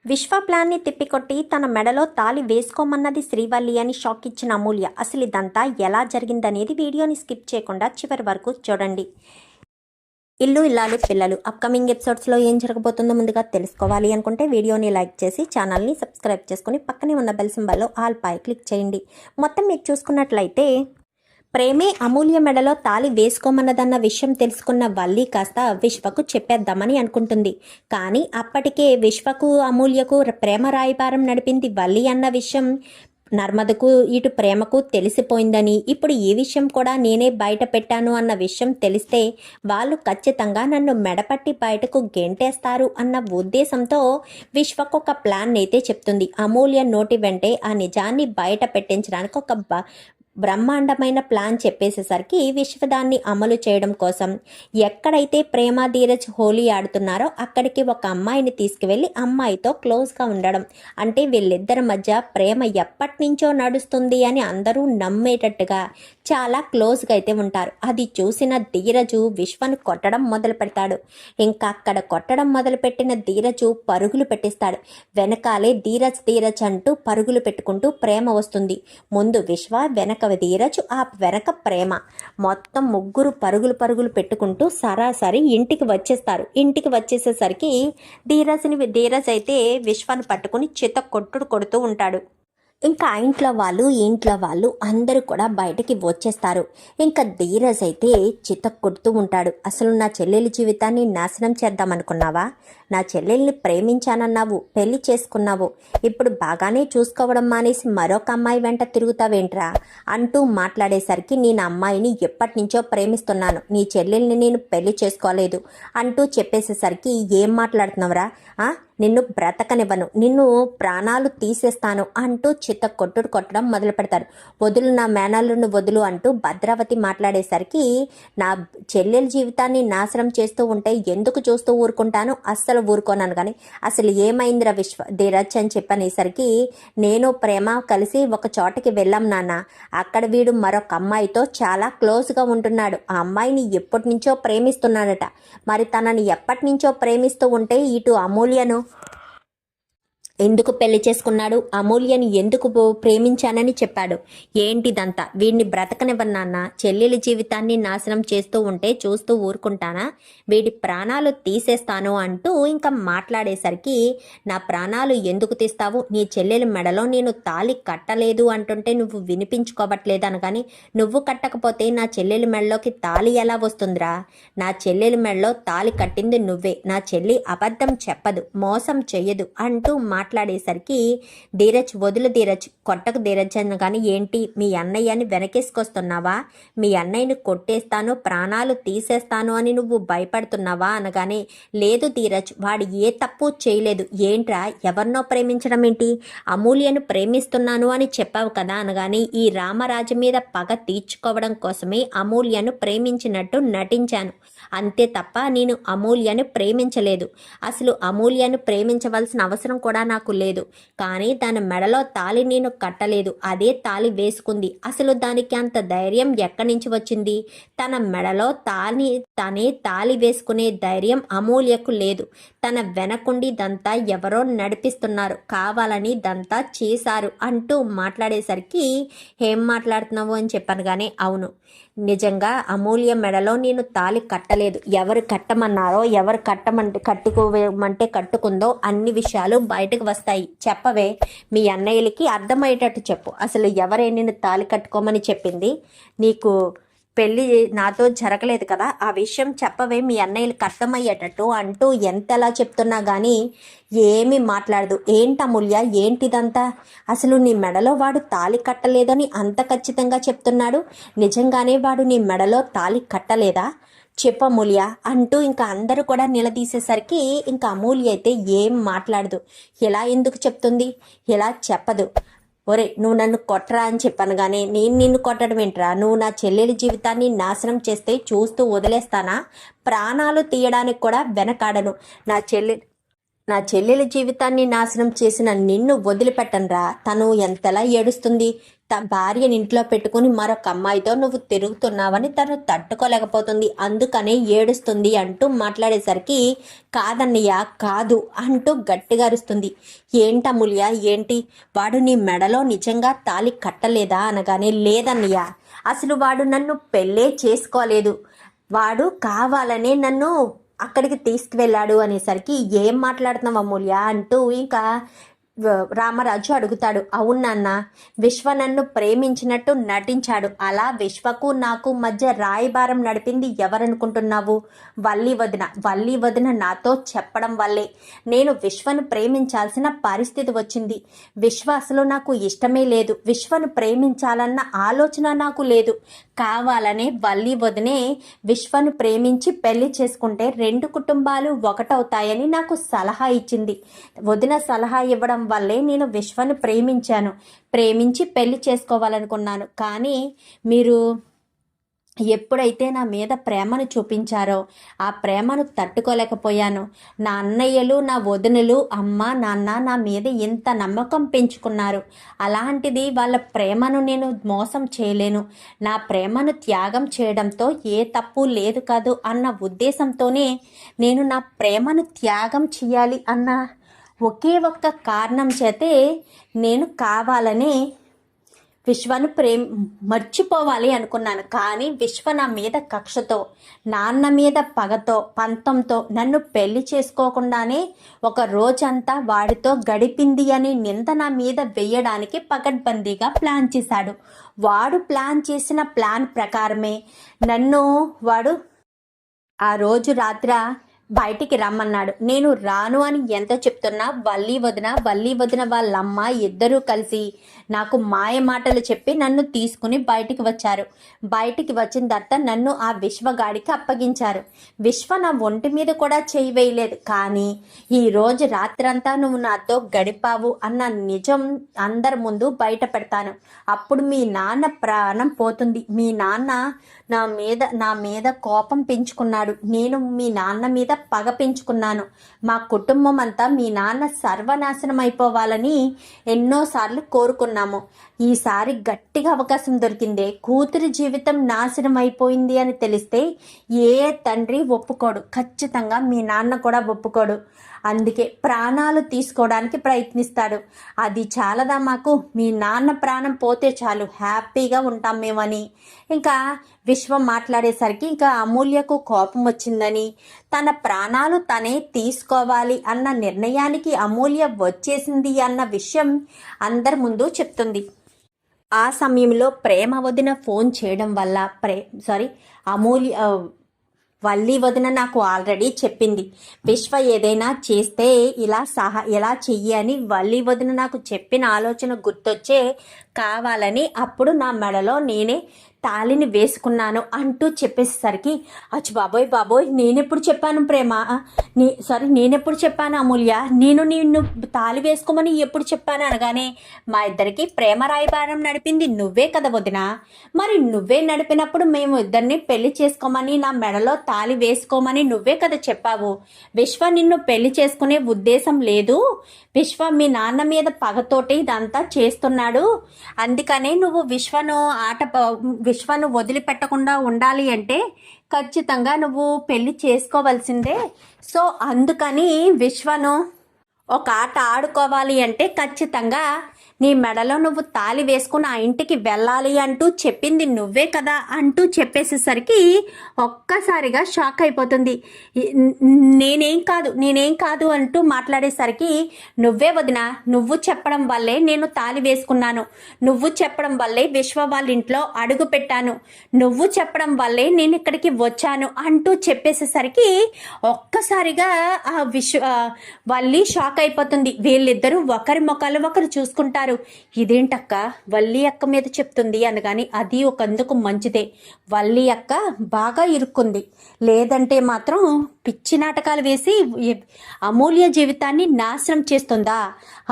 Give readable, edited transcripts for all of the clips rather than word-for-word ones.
విశ్వ ప్లాన్ని తిప్పికొట్టి తన మెడలో తాళి వేసుకోమన్నది శ్రీవల్లి అని షాక్ ఇచ్చిన అమూల్య. అసలు ఇదంతా ఎలా జరిగిందనేది వీడియోని స్కిప్ చేయకుండా చివరి వరకు చూడండి. ఇల్లు ఇల్లాలు పిల్లలు అప్కమింగ్ ఎపిసోడ్స్లో ఏం జరగబోతుందో ముందుగా తెలుసుకోవాలి అనుకుంటే వీడియోని లైక్ చేసి ఛానల్ని సబ్స్క్రైబ్ చేసుకుని పక్కనే ఉన్న బెల్ సింబల్లో ఆల్ పై క్లిక్ చేయండి. మొత్తం మీరు చూసుకున్నట్లయితే ప్రేమే అమూల్య మెడలో తాళి వేసుకోమన్నదన్న విషయం తెలుసుకున్న వల్లి కాస్త విశ్వకు చెప్పేద్దామని అనుకుంటుంది. కానీ అప్పటికే విశ్వకు అమూల్యకు ప్రేమ రాయబారం నడిపింది వల్లి అన్న విషయం నర్మదకు ఇటు ప్రేమకు తెలిసిపోయిందని, ఇప్పుడు ఈ విషయం కూడా నేనే బయట పెట్టాను అన్న విషయం తెలిస్తే వాళ్ళు ఖచ్చితంగా నన్ను మెడపట్టి బయటకు గెంటేస్తారు అన్న ఉద్దేశంతో విశ్వకు ఒక ప్లాన్ అయితే చెప్తుంది. అమూల్య నోటి వెంటే ఆ నిజాన్ని బయట పెట్టించడానికి ఒక బ్రహ్మాండమైన ప్లాన్ చెప్పేసేసరికి విశ్వ దాన్ని అమలు చేయడం కోసం ఎక్కడైతే ప్రేమ ధీరజ్ హోలీ ఆడుతున్నారో అక్కడికి ఒక అమ్మాయిని తీసుకువెళ్ళి అమ్మాయితో క్లోజ్గా ఉండడం, అంటే వీళ్ళిద్దరి మధ్య ప్రేమ ఎప్పటి నుంచో నడుస్తుంది అని అందరూ నమ్మేటట్టుగా చాలా క్లోజ్గా అయితే ఉంటారు. అది చూసిన ధీరజు విశ్వను కొట్టడం మొదలు పెడతాడు. ఇంకా అక్కడ కొట్టడం మొదలుపెట్టిన ధీరజు పరుగులు పెట్టిస్తాడు. వెనకాలే ధీరజ్ అంటూ పరుగులు పెట్టుకుంటూ ప్రేమ వస్తుంది. ముందు విశ్వ, వెనక ధీరజ్, ఆ వెనక ప్రేమ, మొత్తం ముగ్గురు పరుగులు పెట్టుకుంటూ సరాసరి ఇంటికి వచ్చేస్తారు. ఇంటికి వచ్చేసేసరికి ధీరజ్ అయితే విశ్వను పట్టుకుని చిత్త కొడుతూ ఉంటాడు. ఇంకా ఇంట్లో వాళ్ళు అందరూ కూడా బయటకి వచ్చేస్తారు. ఇంకా ధీరజ్ అయితే చిత్త కొడుతూ ఉంటాడు. అసలు నా చెల్లెలి జీవితాన్ని నాశనం చేద్దామనుకున్నావా? నా చెల్లెల్ని ప్రేమించానన్నావు, పెళ్లి చేసుకున్నావు, ఇప్పుడు బాగానే చూసుకోవడం మానేసి మరొక అమ్మాయి వెంట తిరుగుతావేంట్రా అంటూ మాట్లాడేసరికి, నేను అమ్మాయిని ఎప్పటి నుంచో ప్రేమిస్తున్నాను, నీ చెల్లెల్ని నేను పెళ్లి చేసుకోలేదు అంటూ చెప్పేసేసరికి, ఏం మాట్లాడుతున్నావురా, నిన్ను బ్రతకనివ్వను, నిన్ను ప్రాణాలు తీసేస్తాను అంటూ చిత్త కొట్టడం మొదలు పెడతారు. వదులు, నా మేనల్లును వదులు అంటూ భద్రావతి మాట్లాడేసరికి, నా చెల్లెల జీవితాన్ని నాశనం చేస్తూ ఉంటే ఎందుకు చూస్తూ ఊరుకుంటాను, అస్సలు ఊరుకోనాను. కానీ అసలు ఏమైందిరా ధీరజ్ అని చెప్పనేసరికి, నేను ప్రేమ కలిసి ఒక చోటకి వెళ్ళాం నాన్న, అక్కడ వీడు మరొక అమ్మాయితో చాలా క్లోజ్గా ఉంటున్నాడు, ఆ అమ్మాయిని ఎప్పటి నుంచో ప్రేమిస్తున్నాడట, మరి తనని ఎప్పటి నుంచో ప్రేమిస్తూ ఉంటే ఇటు అమూల్యను ఎందుకు పెళ్లి చేసుకున్నాడు, అమూల్యని ఎందుకు ప్రేమించానని చెప్పాడు, ఏంటిదంతా, వీడిని బ్రతకనివ్వన్నాన్న, చెల్లెలి జీవితాన్ని నాశనం చేస్తూ ఉంటే చూస్తూ ఊరుకుంటానా, వీడి ప్రాణాలు తీసేస్తాను అంటూ ఇంకా మాట్లాడేసరికి, నా ప్రాణాలు ఎందుకు తీస్తావు, నీ చెల్లెలి మెడలో నేను తాళి కట్టలేదు అంటుంటే నువ్వు వినిపించుకోవట్లేదు అనగాని, నువ్వు కట్టకపోతే నా చెల్లెలి మెడలోకి తాళి ఎలా వస్తుందిరా, నా చెల్లెలి మెడలో తాళి కట్టింది నువ్వే, నా చెల్లి అబద్ధం చెప్పదు, మోసం చెయ్యదు అంటూ మాట్లాడేసరికి, ధీరజ్ వదులు ధీరజ్, కొట్టకు ధీరజ్ అనగాని, ఏంటి మీ అన్నయ్యని వెనకేసుకొస్తున్నావా, మీ అన్నయ్యని కొట్టేస్తాను, ప్రాణాలు తీసేస్తాను అని నువ్వు భయపడుతున్నావా అనగానే, లేదు ధీరజ్, వాడు ఏ తప్పు చేయలేదు, ఏంట్రా ఎవరినో ప్రేమించడం ఏంటి, అమూల్యను ప్రేమిస్తున్నాను అని చెప్పావు కదా అనగాని, ఈ రామరాజు మీద పగ తీర్చుకోవడం కోసమే అమూల్యను ప్రేమించినట్టు నటించాను, అంతే తప్ప నేను అమూల్యను ప్రేమించలేదు, అసలు అమూల్యను ప్రేమించవలసిన అవసరం కూడా నాకు లేదు, కానీ దాని మెడలో తాళి నేను కట్టలేదు, అదే తాళి వేసుకుంది, అసలు దానికి అంత ధైర్యం ఎక్కడి నుంచి వచ్చింది, తన మెడలో తనే తాళి వేసుకునే ధైర్యం అమూల్యకు లేదు, తన వెనకుండి దంతా ఎవరో నడిపిస్తున్నారు, కావాలని దంతా చేశారు అంటూ మాట్లాడేసరికి, ఏం మాట్లాడుతున్నావు అని చెప్పాను. కానీ అవును, నిజంగా అమూల్య మెడలో నేను తాళి కట్టలేదు, ఎవరు కట్టమన్నారో, ఎవరు కట్టుకోమంటే కట్టుకుందో అన్ని విషయాలు బయటకు వస్తాయి, చెప్పవే, మీ అన్నయ్యలకి అర్థమయ్యేటట్టు చెప్పు, అసలు ఎవరే నేను తాళి కట్టుకోమని చెప్పింది, నీకు పెళ్ళి నాతో జరగలేదు కదా, ఆ విషయం చెప్పవే, మీ అన్నయ్యలకు అర్థమయ్యేటట్టు అంటూ ఎంతలా చెప్తున్నా కానీ ఏమీ మాట్లాడదు. ఏంటమూల్య, ఏంటిదంతా, అసలు నీ మెడలో వాడు తాళి కట్టలేదని అంత ఖచ్చితంగా చెప్తున్నాడు, నిజంగానే వాడు నీ మెడలో తాళి కట్టలేదా, చెప్పమూల్య అంటూ ఇంకా అందరూ కూడా నిలదీసేసరికి ఇంకా అమూల్య అయితే ఏం మాట్లాడదు. ఎలా ఎందుకు చెప్తుంది, ఎలా చెప్పదు, ఒరే నువ్వు నన్ను కొట్టరా అని చెప్పాను, కానీ నేను నిన్ను కొట్టడం ఏంట్రా, నువ్వు నా చెల్లెలి జీవితాన్ని నాశనం చేస్తే చూస్తూ వదిలేస్తానా, ప్రాణాలు తీయడానికి కూడా వెనకాడను, నా నా చెల్లెల జీవితాన్ని నాశనం చేసిన నిన్ను వదిలిపెట్టనురా. తను ఎంతలా ఏడుస్తుంది. భార్యని ఇంట్లో పెట్టుకుని మరొక అమ్మాయితో నువ్వు తిరుగుతున్నావని తను తట్టుకోలేకపోతుంది, అందుకనే ఏడుస్తుంది అంటూ మాట్లాడేసరికి కాదన్నయ్య కాదు అంటూ గట్టిగా అరుస్తుంది. ఏంటమూల్య ఏంటి, వాడు నీ మెడలో నిజంగా తాళి కట్టలేదా అనగానే లేదన్నయ్య, అసలు వాడు నన్ను పెళ్ళే చేసుకోలేదు, వాడు కావాలనే నన్ను అక్కడికి తీసుకువెళ్ళాడు అనేసరికి ఏం మాట్లాడుతున్నావు అమూల్య అంటూ ఇంకా రామరాజు అడుగుతాడు. అవును నాన్న, విశ్వ నన్ను ప్రేమించినట్టు నటించాడు. అలా విశ్వకు నాకు మధ్య రాయబారం నడిపింది ఎవరనుకుంటున్నావు? వల్లి వదిన నాతో చెప్పడం వల్లే నేను విశ్వను ప్రేమించాల్సిన పరిస్థితి వచ్చింది. విశ్వ అసలు నాకు ఇష్టమే లేదు, విశ్వను ప్రేమించాలన్న ఆలోచన నాకు లేదు. కావాలనే వల్లి వదినే విశ్వను ప్రేమించి పెళ్లి చేసుకుంటే 2 కుటుంబాలు ఒకటవుతాయని నాకు సలహా ఇచ్చింది. వదిన సలహా ఇవ్వడం వల్లే నేను విశ్వను ప్రేమించి పెళ్లి చేసుకోవాలనుకున్నాను. కానీ మీరు ఎప్పుడైతే నా మీద ప్రేమను చూపించారో ఆ ప్రేమను తట్టుకోలేకపోయాను. నా అన్నయ్యలు, నా వదినలు, అమ్మ నాన్న నా మీద ఇంత నమ్మకం పెంచుకున్నారు. అలాంటిది వాళ్ళ ప్రేమను నేను మోసం చేయలేను. నా ప్రేమను త్యాగం చేయడంతో ఏ తప్పు లేదు కాదు అన్న ఉద్దేశంతోనే నేను నా ప్రేమను త్యాగం చేయాలి అన్న ఒకే ఒక్క కారణం చేతే నేను కావాలని విశ్వను మర్చిపోవాలి అనుకున్నాను. కానీ విశ్వ నా మీద కక్షతో, నాన్న మీద పగతో, పంతంతో నన్ను పెళ్లి చేసుకోకుండానే ఒక రోజంతా వాడితో గడిపింది అని నింద నా మీద వెయ్యడానికి పకడ్బందీగా ప్లాన్ చేశాడు. వాడు ప్లాన్ చేసిన ప్లాన్ ప్రకారమే నన్ను వాడు ఆ రోజు రాత్ర బయటికి రమ్మన్నాడు. నేను రాను అని ఎంత చెప్తున్నా వల్లి వదిన వాళ్ళమ్మ ఇద్దరూ కలిసి నాకు మాయ మాటలు చెప్పి నన్ను తీసుకుని బయటికి వచ్చారు. బయటికి వచ్చిన తర్వాత నన్ను ఆ విశ్వగాడికి అప్పగించారు. విశ్వ నా ఒంటి మీద కూడా చేయి వేయలేదు. కానీ ఈరోజు రాత్రంతా నువ్వు నాతో గడిపావు అన్న నిజం అందరి ముందు బయట పెడతాను. అప్పుడు మీ నాన్న ప్రాణం పోతుంది. మీ నాన్న నా మీద కోపం పెంచుకున్నాడు. నేను మీ నాన్న మీద పగ పెంచుకున్నాను. మా కుటుంబం అంతా మీ నాన్న సర్వనాశనం అయిపోవాలని ఎన్నోసార్లు కోరుకున్నాము. ఈసారి గట్టిగా అవకాశం దొరికిందే. కూతురి జీవితం నాశనం అయిపోయింది అని తెలిస్తే ఏ తండ్రి ఒప్పుకోడు, ఖచ్చితంగా మీ నాన్న కూడా ఒప్పుకోడు. అందుకే ప్రాణాలు తీసుకోవడానికి ప్రయత్నిస్తాడు. అది చాలదా మాకు, మీ నాన్న ప్రాణం పోతే చాలు హ్యాపీగా ఉంటాం మేమని. ఇంకా విశ్వం మాట్లాడేసరికి ఇంకా అమూల్యకు కోపం వచ్చిందని, తన ప్రాణాలు తనే తీసుకోవాలి అన్న నిర్ణయానికి అమూల్య వచ్చేసింది అన్న విషయం అందరి ముందు చెప్తుంది. ఆ సమయంలో ప్రేమ వదిన ఫోన్ చేయడం వల్ల వల్లి వదిన నాకు ఆల్రెడీ చెప్పింది, విశ్వ ఏదైనా చేస్తే ఎలా చెయ్యి అని వల్లి వదిన నాకు చెప్పిన ఆలోచన గుర్తొచ్చే కావాలని అప్పుడు నా మెడలో నేనే తాళిని వేసుకున్నాను అంటూ చెప్పేసరికి అచ్చు బాబోయ్ నేనెప్పుడు చెప్పాను ప్రేమ, నేనెప్పుడు చెప్పాను అమూల్య, నిన్ను తాళి వేసుకోమని ఎప్పుడు చెప్పాను అనగానే మా ఇద్దరికి ప్రేమ రాయబారం నడిపింది నువ్వే కదా వదినా, మరి నువ్వే నడిపినప్పుడు మేము ఇద్దరిని పెళ్లి చేసుకోమని నా మెడలో తాళి వేసుకోమని నువ్వే కదా చెప్పావు. విశ్వ నిన్ను పెళ్లి చేసుకునే ఉద్దేశం లేదు, విశ్వ మీ నాన్న మీద పగతోటి ఇదంతా చేస్తున్నాడు, అందుకనే నువ్వు విశ్వను వదిలిపెట్టకుండా ఉండాలి అంటే ఖచ్చితంగా నువ్వు పెళ్లి చేసుకోవాల్సిందే. సో అందుకని విశ్వను ఒక ఆట ఆడుకోవాలి అంటే ఖచ్చితంగా నీ మెడలో నువ్వు తాళి వేసుకుని ఆ ఇంటికి వెళ్ళాలి అంటూ చెప్పింది నువ్వే కదా అంటూ చెప్పేసేసరికి ఒక్కసారిగా షాక్ అయిపోతుంది. నేనేం కాదు అంటూ మాట్లాడేసరికి నువ్వే వదినా, నువ్వు చెప్పడం వల్లే నేను తాళి వేసుకున్నాను, నువ్వు చెప్పడం వల్లే విశ్వ వాళ్ళ ఇంట్లో అడుగు పెట్టాను, నువ్వు చెప్పడం వల్లే నేను ఇక్కడికి వచ్చాను అంటూ చెప్పేసేసరికి ఒక్కసారిగా వల్లి షాక్ అయిపోతుంది. వీళ్ళిద్దరూ ఒకరి ముఖాలు ఒకరు చూసుకుంటారు. ఇదేంటక్క వల్లి అక్క మీద చెప్తుంది అనగాని అది ఒకందుకు మంచిదే, వల్లి అక్క బాగా ఇరుక్కుంది, లేదంటే మాత్రం పిచ్చి నాటకాలు వేసి అమూల్య జీవితాన్ని నాశనం చేస్తుందా,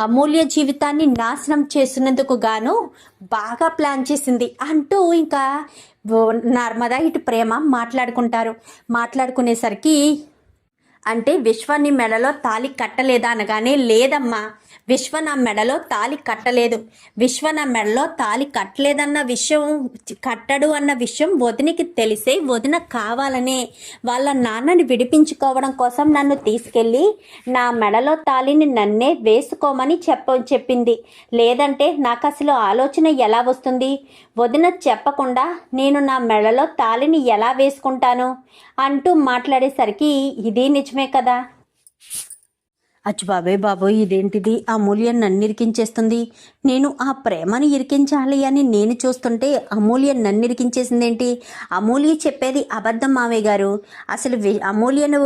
అమూల్య జీవితాన్ని నాశనం చేసినందుకు గాను బాగా ప్లాన్ చేసింది అంటూ ఇంకా నర్మదా ఇటు ప్రేమ మాట్లాడుకునేసరికి అంటే విశ్వ నీ మెడలో తాళి కట్టలేదా అనగానే, లేదమ్మా, విశ్వ నా మెడలో తాళి కట్టలేదు. విశ్వ నా మెడలో తాళి కట్టలేదన్న విషయం, కట్టడు అన్న విషయం వదినికి తెలిసే వదిన కావాలనే వాళ్ళ నాన్నని విడిపించుకోవడం కోసం నన్ను తీసుకెళ్ళి నా మెడలో తాళిని నన్నే వేసుకోమని చెప్పింది. లేదంటే నాకు అసలు ఆలోచన ఎలా వస్తుంది? వదిన చెప్పకుండా నేను నా మెడలో తాళిని ఎలా వేసుకుంటాను అంటూ మాట్లాడేసరికి, ఇది నిజమే కదా. అచ్చు బాబోయ్ ఇదేంటిది, అమూల్య నన్ను ఇరికించేస్తుంది. నేను ఆ ప్రేమను ఇరికించాలి అని నేను చూస్తుంటే అమూల్య నన్ను ఇరికించేసిందేంటి? అమూల్య చెప్పేది అబద్ధం మావయ్య గారు. అసలు అమూల్యను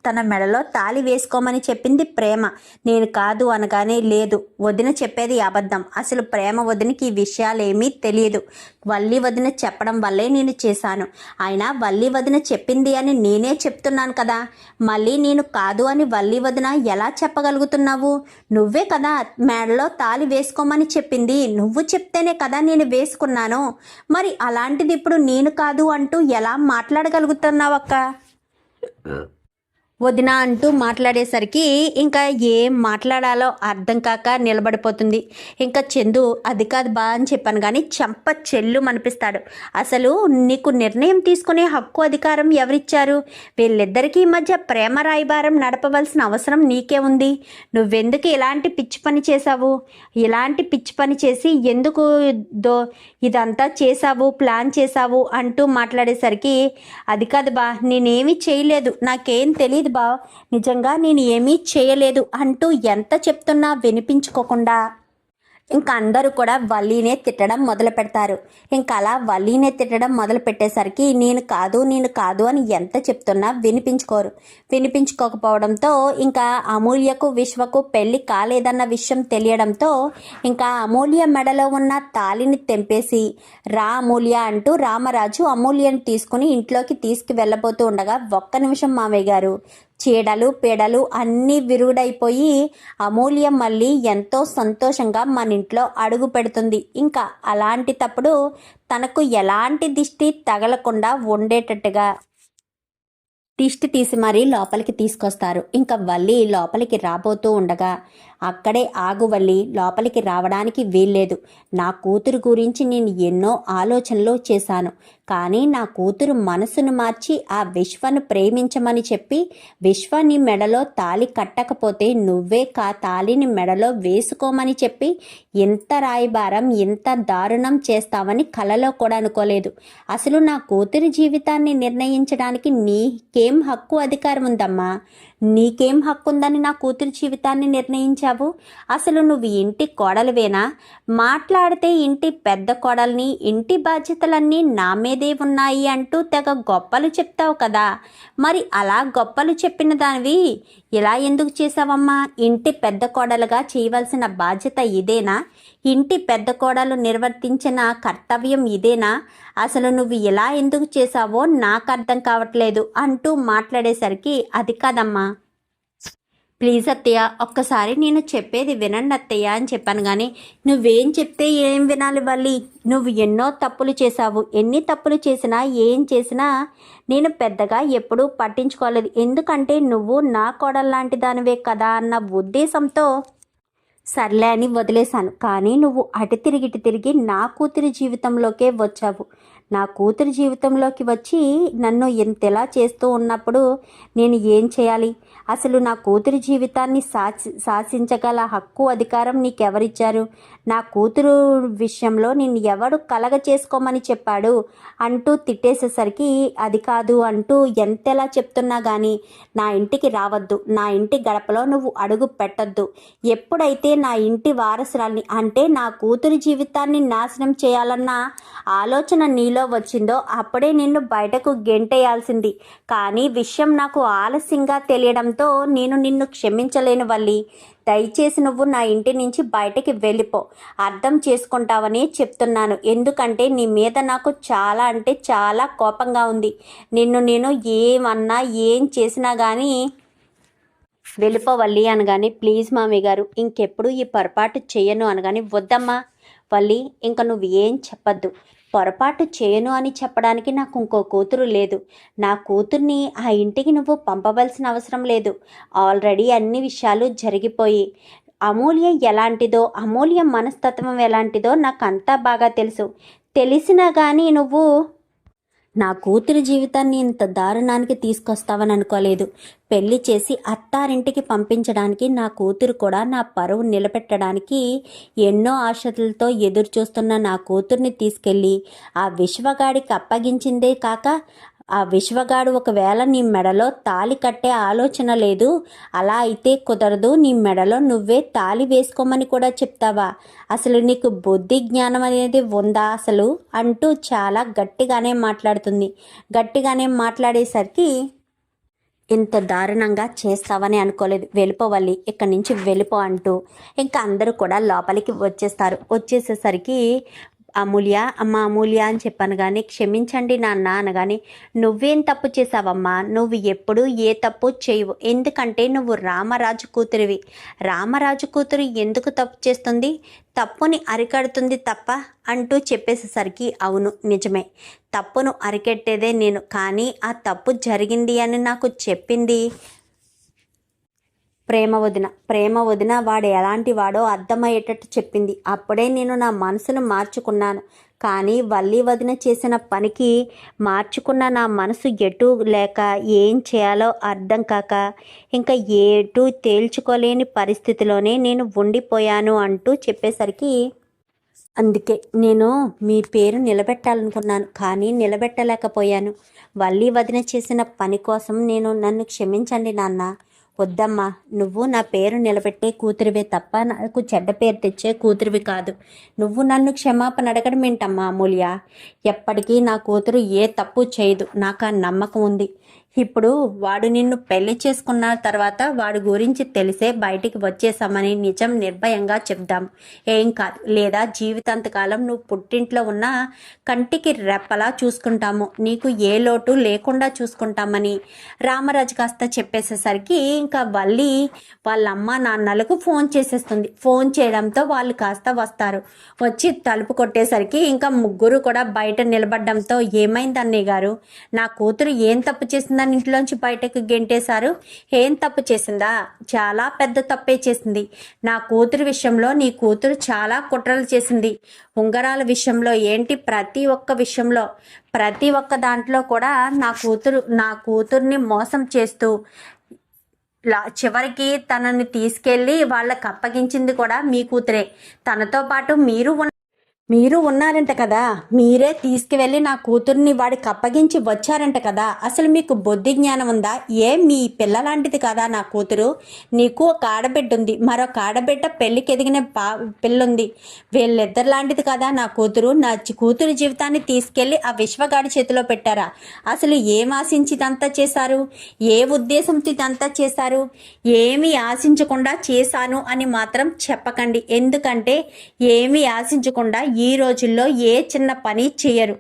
తన మెడలో తాళి వేసుకోమని చెప్పింది ప్రేమ, నేను కాదు అనగానే, లేదు వదిన చెప్పేది అబద్ధం. అసలు ప్రేమ వదినకి ఈ విషయాలేమీ తెలియదు. వల్లి వదిన చెప్పడం వల్లే నేను చేశాను. అయినా వల్లి వదిన చెప్పింది అని నేనే చెప్తున్నాను కదా. మళ్ళీ నేను కాదు అని వల్లి వదిన ఎలా చెప్పగలుగుతున్నావు? నువ్వే కదా మెడలో తాళి వేసుకోమని చెప్పింది. నువ్వు చెప్తేనే కదా నేను వేసుకున్నాను. మరి అలాంటిది ఇప్పుడు నేను కాదు అంటూ ఎలా మాట్లాడగలుగుతున్నావక్క? వదిన అంటూ మాట్లాడేసరికి ఇంకా ఏం మాట్లాడాలో అర్థం కాక నిలబడిపోతుంది. ఇంకా చందు, అది కాదు బా అని చెప్పాను కానీ చెంప చెల్లు అనిపిస్తాడు. అసలు నీకు నిర్ణయం తీసుకునే హక్కు అధికారం ఎవరిచ్చారు? వీళ్ళిద్దరికీ మధ్య ప్రేమ రాయబారం నడపవలసిన అవసరం నీకే ఉంది. నువ్వెందుకు ఇలాంటి పిచ్చి పని చేశావు? ఇలాంటి పిచ్చి పని చేసి ఎందుకు ఇదంతా చేశావు, ప్లాన్ చేశావు అంటూ మాట్లాడేసరికి, అది కాదు బా, నేనేమీ చేయలేదు, నాకేం తెలియదు బా, నిజంగా నేను ఏమీ చేయలేదు అంటూ ఎంత చెప్తున్నా వినిపించుకోకుండా ఇంకా అందరూ కూడా వల్లీనే తిట్టడం మొదలు పెడతారు. ఇంకా అలా వల్లీనే తిట్టడం మొదలు పెట్టేసరికి, నేను కాదు అని ఎంత చెప్తున్నా వినిపించుకోకపోవడంతో ఇంకా అమూల్యకు విశ్వకు పెళ్లి కాలేదన్న విషయం తెలియడంతో ఇంకా అమూల్య మెడలో ఉన్న తాళిని తెంపేసి, రా అమూల్య అంటూ రామరాజు అమూల్యను తీసుకుని ఇంట్లోకి తీసుకువెళ్ళబోతూ ఉండగా, ఒక్క నిమిషం మావయ్య గారు, చీడలు పీడలు అన్నీ విరుగుడైపోయి అమూల్య మళ్ళీ ఎంతో సంతోషంగా మన ఇంట్లో అడుగు పెడుతుంది. ఇంకా అలాంటి తప్పుడు తనకు ఎలాంటి దిష్టి తగలకుండా ఉండేటట్టుగా దిష్టి తీసి మరీ లోపలికి తీసుకొస్తారు. ఇంకా వల్లి లోపలికి రాబోతూ ఉండగా, అక్కడే ఆగు వల్లి, లోపలికి రావడానికి వీల్లేదు. నా కూతురు గురించి నేను ఎన్నో ఆలోచనలు చేశాను. కానీ నా కూతురు మనసును మార్చి ఆ విశ్వను ప్రేమించమని చెప్పి విశ్వ నీ మెడలో తాళి కట్టకపోతే నువ్వే తాళిని మెడలో వేసుకోమని చెప్పి ఇంత రాయబారం, ఇంత దారుణం చేస్తావని కలలో కూడా అనుకోలేదు. అసలు నా కూతురి జీవితాన్ని నిర్ణయించడానికి నీకేం హక్కు అధికారం ఉందమ్మా? నీకేం హక్కు ఉందని నా కూతురి జీవితాన్ని నిర్ణయించావు? అసలు నువ్వు ఇంటి కోడలివేనా? మాట్లాడితే ఇంటి పెద్ద కోడల్ని, ఇంటి బాధ్యతలన్నీ నా మీదే ఉన్నాయి అంటూ తెగ గొప్పలు చెప్తావు కదా. మరి అలా గొప్పలు చెప్పిన దానివి ఇలా ఎందుకు చేసావమ్మా? ఇంటి పెద్ద కోడలుగా చేయవలసిన బాధ్యత ఇదేనా? ఇంటి పెద్ద కోడలు నిర్వర్తించిన కర్తవ్యం ఇదేనా? అసలు నువ్వు ఇలా ఎందుకు చేసావో నాకు అర్థం కావట్లేదు అంటూ మాట్లాడేసరికి, అది కాదమ్మా, ప్లీజ్ అత్తయ్య, ఒక్కసారి నేను చెప్పేది వినండి అత్తయ్య అని చెప్పాను. కానీ నువ్వేం చెప్తే ఏం వినాలి వల్లి? నువ్వు ఎన్నో తప్పులు చేశావు. ఎన్ని తప్పులు చేసినా ఏం చేసినా నేను పెద్దగా ఎప్పుడూ పట్టించుకోలేదు. ఎందుకంటే నువ్వు నా కోడల్లాంటి దానివే కదా అన్న ఉద్దేశంతో సర్లే అని వదిలేశాను. కానీ నువ్వు అటు తిరిగి నా కూతురి జీవితంలోకే వచ్చావు. నా కూతురి జీవితంలోకి వచ్చి నన్ను ఎంతలా చేస్తూ ఉన్నప్పుడు నేను ఏం చేయాలి? అసలు నా కూతురి జీవితాన్ని శాసించగల హక్కు అధికారం నీకెవరిచ్చారు? నా కూతురు విషయంలో నిన్ను ఎవడు కలగ చేసుకోమని చెప్పాడు అంటూ తిట్టేసేసరికి, అది కాదు అంటూ ఎంతలా చెప్తున్నా కానీ నా ఇంటికి రావద్దు, నా ఇంటి గడపలో నువ్వు అడుగు పెట్టద్దు. ఎప్పుడైతే నా ఇంటి వారసురాల్ని, అంటే నా కూతురి జీవితాన్ని నాశనం చేయాలన్న ఆలోచన నీలో వచ్చిందో అప్పుడే నిన్ను బయటకు గెంటేయాల్సింది. కానీ విషయం నాకు ఆలస్యంగా తెలియడంతో నేను నిన్ను క్షమించలేను వల్లి. దయచేసి నువ్వు నా ఇంటి నుంచి బయటకి వెళ్ళిపో. అర్థం చేసుకుంటావని చెప్తున్నాను. ఎందుకంటే నీ మీద నాకు చాలా అంటే చాలా కోపంగా ఉంది. నిన్ను నేను ఏమన్నా ఏం చేసినా కానీ వెళ్ళిపోవల్లి అనగానే, ప్లీజ్ మామయ్య గారు, ఇంకెప్పుడు ఈ పొరపాటు చెయ్యను అనగానే, వద్దమ్మా వల్లి, ఇంక నువ్వు ఏం చెప్పద్దు. పొరపాటు చేయను అని చెప్పడానికి నాకు ఇంకో కూతురు లేదు. నా కూతుర్ని ఆ ఇంటికి నువ్వు పంపవలసిన అవసరం లేదు. ఆల్రెడీ అన్ని విషయాలు జరిగిపోయి, అమూల్య ఎలాంటిదో, అమూల్య మనస్తత్వం ఎలాంటిదో నాకు అంతా బాగా తెలుసు. తెలిసినా కానీ నువ్వు నా కూతురి జీవితాన్ని ఇంత దారుణానికి తీసుకొస్తావని అనుకోలేదు. పెళ్లి చేసి అత్తారింటికి పంపించడానికి నా కూతురు కూడా నా పరువు నిలబెట్టడానికి ఎన్నో ఆశలతో ఎదురు చూస్తున్న నా కూతుర్ని తీసుకెళ్ళి ఆ విశ్వగాడికి అప్పగించిందే కాక, ఆ విశ్వగాడు ఒకవేళ నీ మెడలో తాళి కట్టే ఆలోచన లేదు, అలా అయితే కుదరదు, నీ మెడలో నువ్వే తాళి వేసుకోమని కూడా చెప్తావా? అసలు నీకు బుద్ధి జ్ఞానం అనేది ఉందా అసలు అంటూ చాలా గట్టిగానే మాట్లాడుతుంది. గట్టిగానే మాట్లాడేసరికి ఇంత దారుణంగా చేస్తావని అనుకోలేదు. వెళ్ళిపోవాలి, ఇక్కడి నుంచి వెళ్ళిపో అంటూ ఇంకా అందరూ కూడా లోపలికి వచ్చేస్తారు. వచ్చేసేసరికి అమ్మ అమూల్య అని చెప్పాను కానీ, క్షమించండి నాన్న అనగానే, నువ్వేం తప్పు చేసావమ్మా? నువ్వు ఎప్పుడూ ఏ తప్పు చేయవు. ఎందుకంటే నువ్వు రామరాజు కూతురివి. రామరాజు కూతురు ఎందుకు తప్పు చేస్తుంది? తప్పుని అరికడుతుంది తప్ప అంటూ చెప్పేసేసరికి, అవును నిజమే, తప్పును అరికెట్టేదే నేను, కానీ ఆ తప్పు జరిగింది అని నాకు చెప్పింది ప్రేమ వదిన వాడు ఎలాంటి వాడో అర్థమయ్యేటట్టు చెప్పింది. అప్పుడే నేను నా మనసును మార్చుకున్నాను. కానీ వల్లి వదిన చేసిన పనికి మార్చుకున్న నా మనసు ఎటు లేక ఏం చేయాలో అర్థం కాక ఇంకా ఎటు తేల్చుకోలేని పరిస్థితిలోనే నేను ఉండిపోయాను అంటూ చెప్పేసరికి, అందుకే నేను మీ పేరు నిలబెట్టాలనుకున్నాను, కానీ నిలబెట్టలేకపోయాను. వల్లి వదిన చేసిన పని కోసం నన్ను క్షమించండి నాన్న. వద్దమ్మా, నువ్వు నా పేరు నిలబెట్టే కూతురివే తప్ప నాకు చెడ్డ పేరు తెచ్చే కూతురివి కాదు. నువ్వు నన్ను క్షమాపణ అడగడం ఏంటమ్మా అమూల్య? ఎప్పటికీ నా కూతురు ఏ తప్పు చేయదు, నాకు ఆ నమ్మకం ఉంది. ఇప్పుడు వాడు నిన్ను పెళ్లి చేసుకున్న తర్వాత వాడి గురించి తెలిసే బయటికి వచ్చేసామని నిజం నిర్భయంగా చెప్దాం, ఏం కాదు. లేదా జీవితాంతకాలం నువ్వు పుట్టింట్లో ఉన్న కంటికి రెప్పలా చూసుకుంటాము, నీకు ఏ లోటు లేకుండా చూసుకుంటామని రామరాజు కాస్త చెప్పేసేసరికి ఇంకా వల్లి వాళ్ళ అమ్మ నాన్నలకు ఫోన్ చేసేస్తుంది. ఫోన్ చేయడంతో వాళ్ళు కాస్త వస్తారు. వచ్చి తలుపు కొట్టేసరికి ఇంకా ముగ్గురు కూడా బయట నిలబడడంతో, ఏమైంది అన్నయ్య గారు? నా కూతురు ఏం తప్పు చేసిందని ఇంట్లోంచి బయటకు గెంటేశారు? ఏం తప్పు చేసిందా? చాలా పెద్ద తప్పే చేసింది. నా కూతురు విషయంలో నీ కూతురు చాలా కుట్రలు చేసింది. ఉంగరాల విషయంలో ఏంటి, ప్రతి ఒక్క విషయంలో, ప్రతి ఒక్క దాంట్లో కూడా నా కూతుర్ని మోసం చేస్తూ చివరికి తనని తీసుకెళ్ళి వాళ్ళకి అప్పగించింది కూడా మీ కూతురే. తనతో పాటు మీరు ఉన్నారంట కదా, మీరే తీసుకువెళ్ళి నా కూతుర్ని వాడికి అప్పగించి వచ్చారంట కదా. అసలు మీకు బుద్ధి జ్ఞానం ఉందా? మీ పిల్ల లాంటిది కదా నా కూతురు. నీకు ఒక ఆడబిడ్డ ఉంది, మరొక ఆడబిడ్డ పెళ్లికి ఎదిగిన పిల్లుంది. వీళ్ళిద్దరు లాంటిది కదా నా కూతురు. నా కూతురు జీవితాన్ని తీసుకెళ్ళి ఆ విశ్వగాడి చేతిలో పెట్టారా? అసలు ఏం ఆశించి ఇదంతా చేశారు? ఏ ఉద్దేశంతో ఇదంతా చేశారు? ఏమీ ఆశించకుండా చేశాను అని మాత్రం చెప్పకండి. ఎందుకంటే ఏమీ ఆశించకుండా ఈ రోజుల్లో ఏ చిన్న పని చేయరు.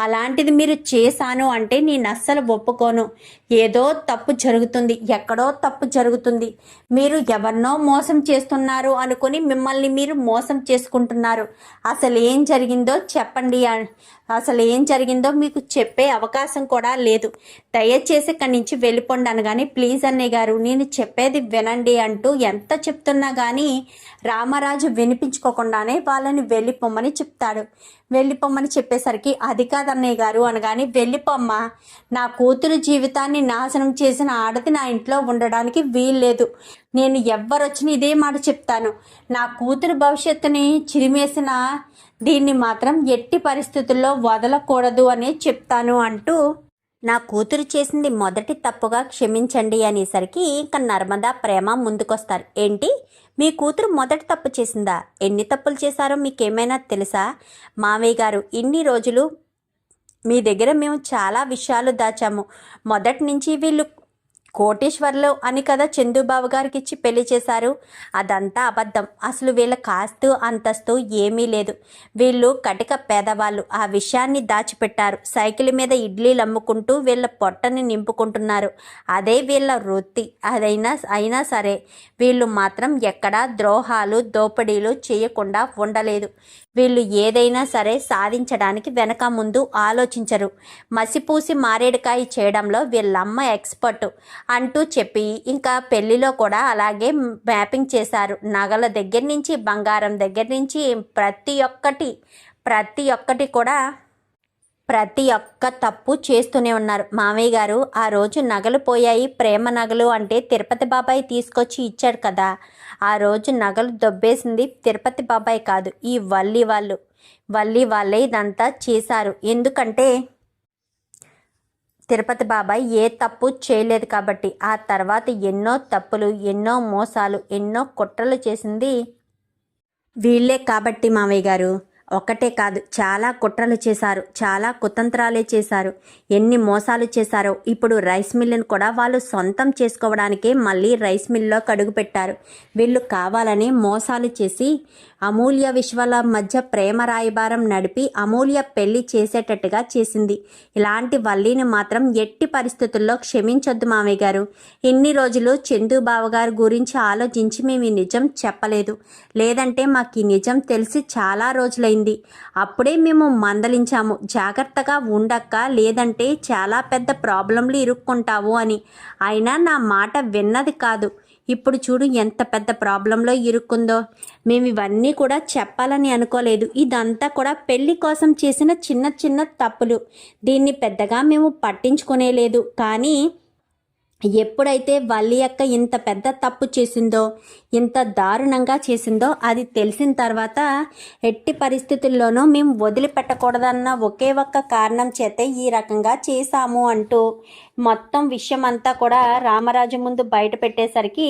అలాంటిది మీరు చేశాను అంటే నేను అస్సలు ఒప్పుకోను. ఏదో తప్పు జరుగుతుంది, ఎక్కడో తప్పు జరుగుతుంది. మీరు ఎవరినో మోసం చేస్తున్నారు అనుకుని మిమ్మల్ని మీరు మోసం చేసుకుంటున్నారు. అసలు ఏం జరిగిందో చెప్పండి. అసలు ఏం జరిగిందో మీకు చెప్పే అవకాశం కూడా లేదు. దయచేసి ఇక్కడి నుంచి వెళ్ళిపోండి అనగానే, ప్లీజ్ అన్నయ్య గారు నేను చెప్పేది వినండి అంటూ ఎంత చెప్తున్నా కానీ రామరాజు వినిపించుకోకుండానే వాళ్ళని వెళ్ళిపోమని చెప్తాడు. వెళ్ళిపోమని చెప్పేసరికి, అది కాదు అన్నయ్య గారు అనగానే, వెళ్ళిపోమ్మా, నా కూతురు జీవితాన్ని నాశనం చేసిన ఆడది నా ఇంట్లో ఉండడానికి వీల్లేదు. నేను ఎవ్వరొచ్చినా ఇదే మాట చెప్తాను. నా కూతురు భవిష్యత్తుని చిరిమేసిన దీన్ని మాత్రం ఎట్టి పరిస్థితుల్లో వదలకూడదు అనే చెప్తాను అంటూ నా కూతురు చేసింది మొదటి తప్పుగా క్షమించండి అనేసరికి ఇంకా నర్మదా ప్రేమ ముందుకొస్తారు. ఏంటి, మీ కూతురు మొదటి తప్పు చేసిందా? ఎన్ని తప్పులు చేశారో మీకేమైనా తెలుసా? మావయ్య గారు, ఇన్ని రోజులు మీ దగ్గర మేము చాలా విషయాలు దాచాము. మొదటి నుంచి వీళ్ళు కోటేశ్వర్లు అని కదా చందుబాబు గారికి ఇచ్చి పెళ్లి చేశారు. అదంతా అబద్ధం. అసలు వీళ్ళ కాస్తు అంతస్తు ఏమీ లేదు. వీళ్ళు కటిక పేదవాళ్ళు. ఆ విషయాన్ని దాచిపెట్టారు. సైకిల్ మీద ఇడ్లీలు అమ్ముకుంటూ వీళ్ళ పొట్టని నింపుకుంటున్నారు. అదే వీళ్ళ వృత్తి. అయినా సరే వీళ్ళు మాత్రం ఎక్కడా ద్రోహాలు దోపిడీలు చేయకుండా ఉండలేదు. వీళ్ళు ఏదైనా సరే సాధించడానికి వెనక ముందు ఆలోచించరు. మసిపూసి మారేడుకాయ చేయడంలో వీళ్ళమ్మ ఎక్స్పర్ట్ అంటూ చెప్పి ఇంకా పెళ్లిలో కూడా అలాగే మ్యాపింగ్ చేశారు. నగల దగ్గర నుంచి బంగారం దగ్గర నుంచి ప్రతి ఒక్కటి కూడా ప్రతి ఒక్క తప్పు చేస్తూనే ఉన్నారు. మామయ్య గారు ఆ రోజు నగలు పోయాయి, ప్రేమ నగలు అంటే తిరుపతి బాబాయ్ తీసుకొచ్చి ఇచ్చాడు కదా. ఆ రోజు నగలు దొబ్బేసింది తిరుపతి బాబాయ్ కాదు, ఈ వల్లి వాళ్ళే ఇదంతా చేశారు. ఎందుకంటే తిరుపతి బాబాయ్ ఏ తప్పు చేయలేదు కాబట్టి. ఆ తర్వాత ఎన్నో తప్పులు, ఎన్నో మోసాలు, ఎన్నో కుట్రలు చేసింది వీళ్ళే కాబట్టి మామయ్య గారు. ఒక్కటే కాదు, చాలా కుట్రలు చేశారు, చాలా కుతంత్రాలే చేశారు, ఎన్ని మోసాలు చేశారో. ఇప్పుడు రైస్ మిల్లును కూడా వాళ్ళు సొంతం చేసుకోవడానికే మళ్ళీ రైస్ మిల్లో కడుగు పెట్టారు. వీళ్ళు కావాలని మోసాలు చేసి అమూల్య విశ్వాల మధ్య ప్రేమ రాయబారం నడిపి అమూల్య పెళ్లి చేసేటట్టుగా చేసింది. ఇలాంటి వల్లిని మాత్రం ఎట్టి పరిస్థితుల్లో క్షమించొద్దు మామయ్య గారు. ఇన్ని రోజులు చందుబావ గారి గురించి ఆలోచించి మేము ఈ నిజం చెప్పలేదు. లేదంటే మాకు ఈ నిజం తెలిసి చాలా రోజులైంది. అప్పుడే మేము మందలించాము, జాగ్రత్తగా ఉండక్క, లేదంటే చాలా పెద్ద ప్రాబ్లంలు ఇరుక్కుంటావు అని. అయినా నా మాట విన్నది కాదు. ఇప్పుడు చూడు ఎంత పెద్ద ప్రాబ్లంలో ఇరుక్కుందో. మేము ఇవన్నీ కూడా చెప్పాలని అనుకోలేదు. ఇదంతా కూడా పెళ్లి కోసం చేసిన చిన్న చిన్న తప్పులు. దీన్ని పెద్దగా మేము పట్టించుకునే లేదు. కానీ ఎప్పుడైతే వల్లి అక్క ఇంత పెద్ద తప్పు చేసిందో, ఇంత దారుణంగా చేసిందో అది తెలిసిన తర్వాత ఎట్టి పరిస్థితుల్లోనూ మేము వదిలిపెట్టకూడదన్న ఒకే ఒక్క కారణం చేతే ఈ రకంగా చేశాము అంటూ మొత్తం విషయం అంతా కూడా రామరాజు ముందు బయట పెట్టేసరికి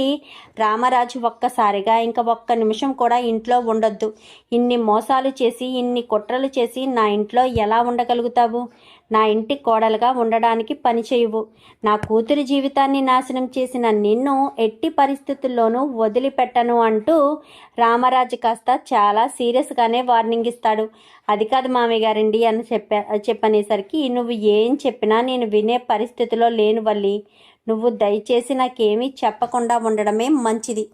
రామరాజు ఒక్కసారిగా ఇంకా ఒక్క నిమిషం కూడా ఇంట్లో ఉండొద్దు. ఇన్ని మోసాలు చేసి, ఇన్ని కుట్రలు చేసి నా ఇంట్లో ఎలా ఉండగలుగుతావు? నా ఇంటి కోడలుగా ఉండడానికి పని చేయవు. నా కూతురి జీవితాన్ని నాశనం చేసిన నిన్ను ఎట్టి పరిస్థితుల్లోనూ వదిలిపెట్టను అంటూ రామరాజు కాస్త చాలా సీరియస్గానే వార్నింగ్ ఇస్తాడు. అది కాదు మామయ్య గారండి అని చెప్పనేసరికి నువ్వు ఏం చెప్పినా నేను వినే పరిస్థితిలో లేను వల్లి. నువ్వు దయచేసి నాకేమీ చెప్పకుండా ఉండడమే మంచిది.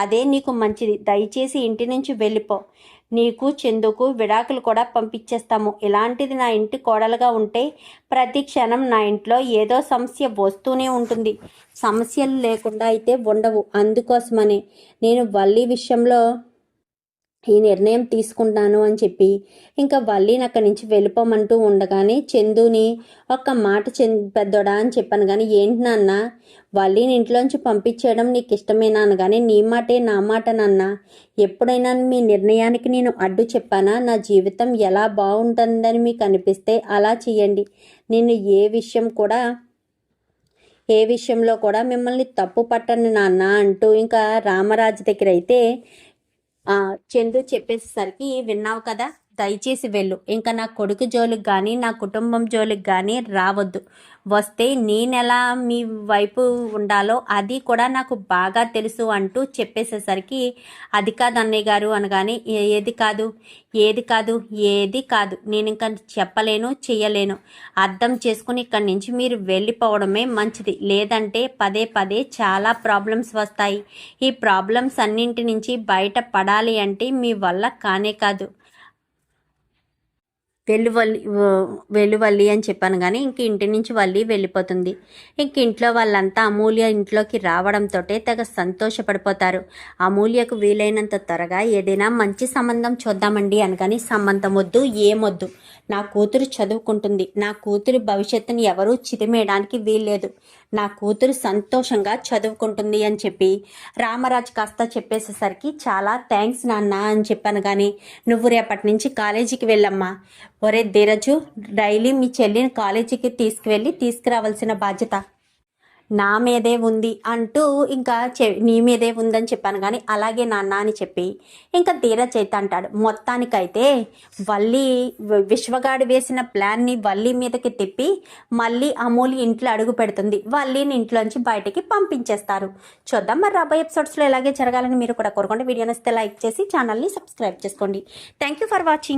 అదే నీకు మంచిది. దయచేసి ఇంటి నుంచి వెళ్ళిపో. నీకు చందుకు విడాకులు కూడా పంపించేస్తాము. ఇలాంటిది నా ఇంటి కోడలుగా ఉంటే ప్రతి క్షణం నా ఇంట్లో ఏదో సమస్య వస్తూనే ఉంటుంది. సమస్యలు లేకుండా అయితే ఉండవు. అందుకోసమనే నేను వల్లి విషయంలో ఈ నిర్ణయం తీసుకుంటాను అని చెప్పి ఇంకా వల్లిని అక్కడి నుంచి వెళ్ళిపోమంటూ ఉండగానే చందుని ఒక్క మాట పెద్దోడా అని చెప్పాను. కానీ ఏంటి నాన్న, వల్లిని ఇంట్లోంచి పంపించేయడం నీకు ఇష్టమేనా అనగానే నీ మాటే నా మాట నాన్న. ఎప్పుడైనా మీ నిర్ణయానికి నేను అడ్డు చెప్పానా? నా జీవితం ఎలా బాగుంటుందని మీకు అనిపిస్తే అలా చేయండి. నేను ఏ విషయంలో కూడా మిమ్మల్ని తప్పు పట్టను నాన్న అంటూ ఇంకా రామరాజు దగ్గర అయితే చందు చెప్పేసరికి విన్నావు కదా, దయచేసి వెళ్ళు. ఇంకా నా కొడుకు జోలికి కానీ నా కుటుంబం జోలికి కానీ రావద్దు. వస్తే నేనెలా మీ వైపు ఉండాలో అది కూడా నాకు బాగా తెలుసు అంటూ చెప్పేసేసరికి అది కాదు అన్నయ్య గారు అనగానే ఏది కాదు నేను ఇంకా చెప్పలేను, చెయ్యలేను. అర్థం చేసుకుని ఇక్కడి నుంచి మీరు వెళ్ళిపోవడమే మంచిది. లేదంటే పదే పదే చాలా ప్రాబ్లమ్స్ వస్తాయి. ఈ ప్రాబ్లమ్స్ అన్నింటి నుంచి బయట పడాలి అంటే మీ వల్ల కానే కాదు. వెలువల్లి అని చెప్పాను. కానీ ఇంక ఇంటి నుంచి వల్లి వెళ్ళిపోతుంది. ఇంక ఇంట్లో వాళ్ళంతా అమూల్య ఇంట్లోకి రావడంతో తెగ సంతోషపడిపోతారు. అమూల్యకు వీలైనంత త్వరగా ఏదైనా మంచి సంబంధం చూద్దామండి అనగాని సంబంధం వద్దు, ఏమొద్దు. నా కూతురు చదువుకుంటుంది. నా కూతురి భవిష్యత్తుని ఎవరూ చిదిమేయడానికి వీల్లేదు. నా కూతురు సంతోషంగా చదువుకుంటుంది అని చెప్పి రామరాజు కాస్త చెప్పేసేసరికి చాలా థ్యాంక్స్ నాన్న అని చెప్పాను. కానీ నువ్వు రేపటి నుంచి కాలేజీకి వెళ్ళమ్మా. ఒరే ధీరజు, డైలీ మీ చెల్లిని కాలేజీకి తీసుకురావాల్సిన బాధ్యత నా మీదే ఉంది అంటూ ఇంకా నీ మీదే ఉందని చెప్పాను కానీ అలాగే నాన్న అని చెప్పి ఇంకా ధీరజ్ అయితే అంటాడు. మొత్తానికైతే విశ్వగాడు వేసిన ప్లాన్ని వల్లి మీదకి తిప్పి మళ్ళీ అమూల్య ఇంట్లో అడుగు పెడుతుంది. వల్లిని ఇంట్లోంచి బయటికి పంపించేస్తారు. చూద్దాం మరి రాబోయే ఎపిసోడ్స్లో ఇలాగే జరగాలని మీరు కూడా కోరుకోండి. వీడియో నచ్చితే లైక్ చేసి ఛానల్ని సబ్స్క్రైబ్ చేసుకోండి. Thank you for watching.